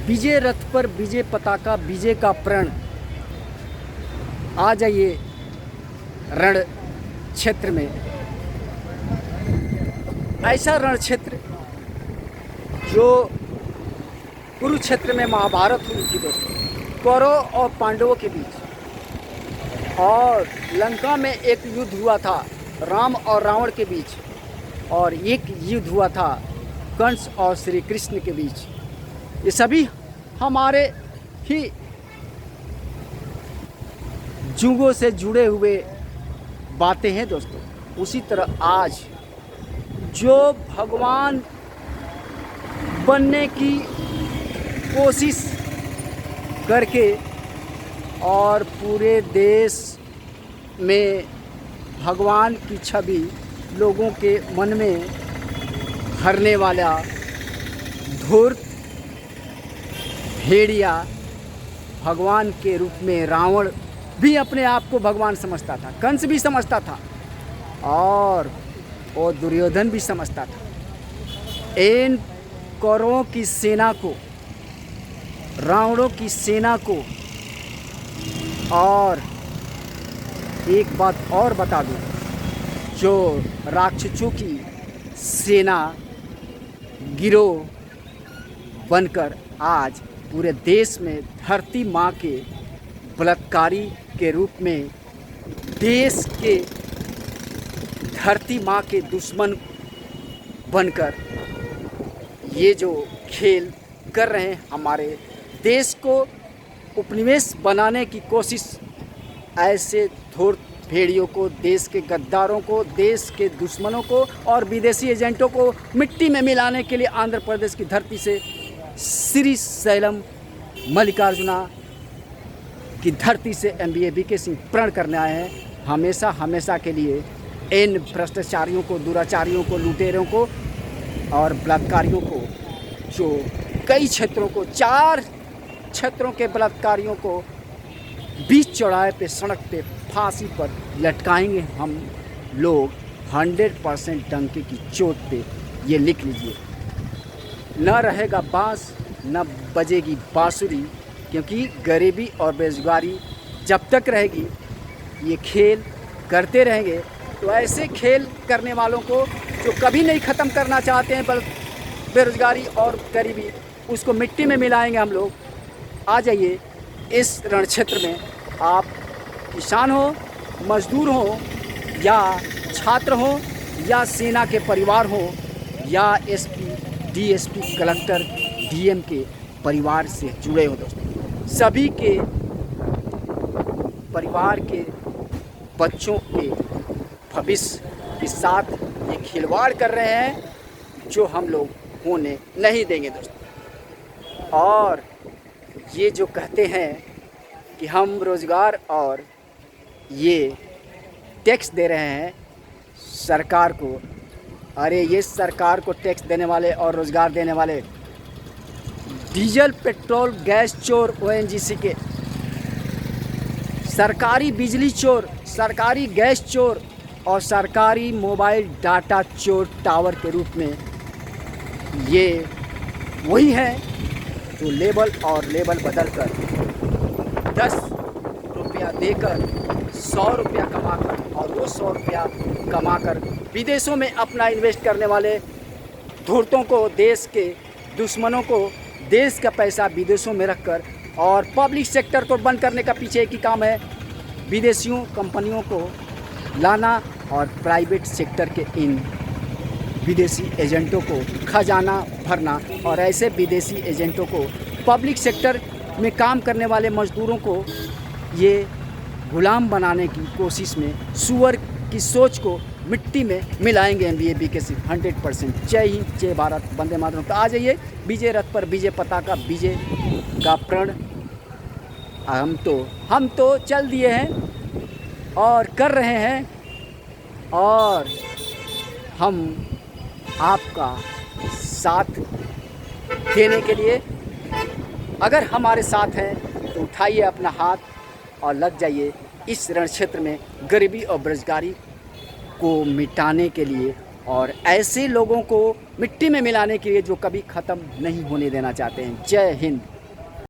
विजय रथ पर विजय पताका, विजय का प्रण। आ जाइए रण क्षेत्र में, ऐसा रण क्षेत्र जो कुरुक्षेत्र में महाभारत हुई थी दोस्तों, कौरव और पांडवों के बीच, और लंका में एक युद्ध हुआ था राम और रावण के बीच, और एक युद्ध हुआ था कंस और श्री कृष्ण के बीच। ये सभी हमारे ही जुगों से जुड़े हुए बातें हैं दोस्तों। उसी तरह आज जो भगवान बनने की कोशिश करके और पूरे देश में भगवान की छवि लोगों के मन में भरने वाला धूर्त भेड़िया भगवान के रूप में रावण भी अपने आप को भगवान समझता था, कंस भी समझता था और वो दुर्योधन भी समझता था। इन कौरवों की सेना को, रावणों की सेना को, और एक बात और बता दूं, जो राक्षसों की सेना गिरोह बनकर आज पूरे देश में धरती माँ के बलात्कारी के रूप में देश के धरती माँ के दुश्मन बनकर ये जो खेल कर रहे हैं, हमारे देश को उपनिवेश बनाने की कोशिश, ऐसे धूर्त भेड़ियों को, देश के गद्दारों को, देश के दुश्मनों को और विदेशी एजेंटों को मिट्टी में मिलाने के लिए आंध्र प्रदेश की धरती से, श्रीशैलम मल्लिकार्जुना की धरती से MBA BK सिंह प्रण करने आए हैं। हमेशा हमेशा के लिए इन भ्रष्टाचारियों को, दुराचारियों को, लुटेरों को और बलात्कारियों को, जो कई क्षेत्रों को, 4 क्षेत्रों के बलात्कारियों को बीच चौराहे पे, सड़क पे फांसी पर लटकाएंगे हम लोग 100% डंके की चोट पे। ये लिख लीजिए, न रहेगा बांस न बजेगी बांसुरी, क्योंकि गरीबी और बेरोजगारी जब तक रहेगी ये खेल करते रहेंगे। तो ऐसे खेल करने वालों को जो कभी नहीं ख़त्म करना चाहते हैं बेरोजगारी और गरीबी, उसको मिट्टी में मिलाएंगे हम लोग। आ जाइए इस रण क्षेत्र में, आप किसान हो, मजदूर हो, या छात्र हो, या सेना के परिवार हो, या SP DSP कलेक्टर DM के परिवार से जुड़े हो दोस्तों, सभी के परिवार के बच्चों के भविष्य के साथ ये खिलवाड़ कर रहे हैं, जो हम लोग होने नहीं देंगे दोस्तों। और ये जो कहते हैं कि हम रोज़गार और ये टैक्स दे रहे हैं सरकार को, अरे ये सरकार को टैक्स देने वाले और रोज़गार देने वाले डीजल, पेट्रोल, गैस चोर ONGC के, सरकारी बिजली चोर, सरकारी गैस चोर और सरकारी मोबाइल डाटा चोर टावर के रूप में, ये वही हैं जो लेबल और लेबल बदल कर 10 रुपया देकर 100 रुपया कमाकर, और वो 100 रुपया कमाकर विदेशों में अपना इन्वेस्ट करने वाले धूर्तों को, देश के दुश्मनों को, देश का पैसा विदेशों में रखकर, और पब्लिक सेक्टर को बंद करने का पीछे एक ही काम है, विदेशियों कंपनियों को लाना और प्राइवेट सेक्टर के इन विदेशी एजेंटों को खजाना भरना, और ऐसे विदेशी एजेंटों को पब्लिक सेक्टर में काम करने वाले मजदूरों को ये गुलाम बनाने की कोशिश में, सुअर की सोच को मिट्टी में मिलाएंगे MBA BK सिंह 100%। जय हिंद, जय भारत, वंदे मातरम। तो आ जाइए विजय रथ पर विजय पताका, विजय का प्रण हम तो चल दिए हैं और कर रहे हैं, और हम आपका साथ देने के लिए, अगर हमारे साथ हैं तो उठाइए अपना हाथ और लग जाइए इस रण क्षेत्र में गरीबी और बेरोजगारी को मिटाने के लिए, और ऐसे लोगों को मिट्टी में मिलाने के लिए जो कभी ख़त्म नहीं होने देना चाहते हैं। जय हिंद।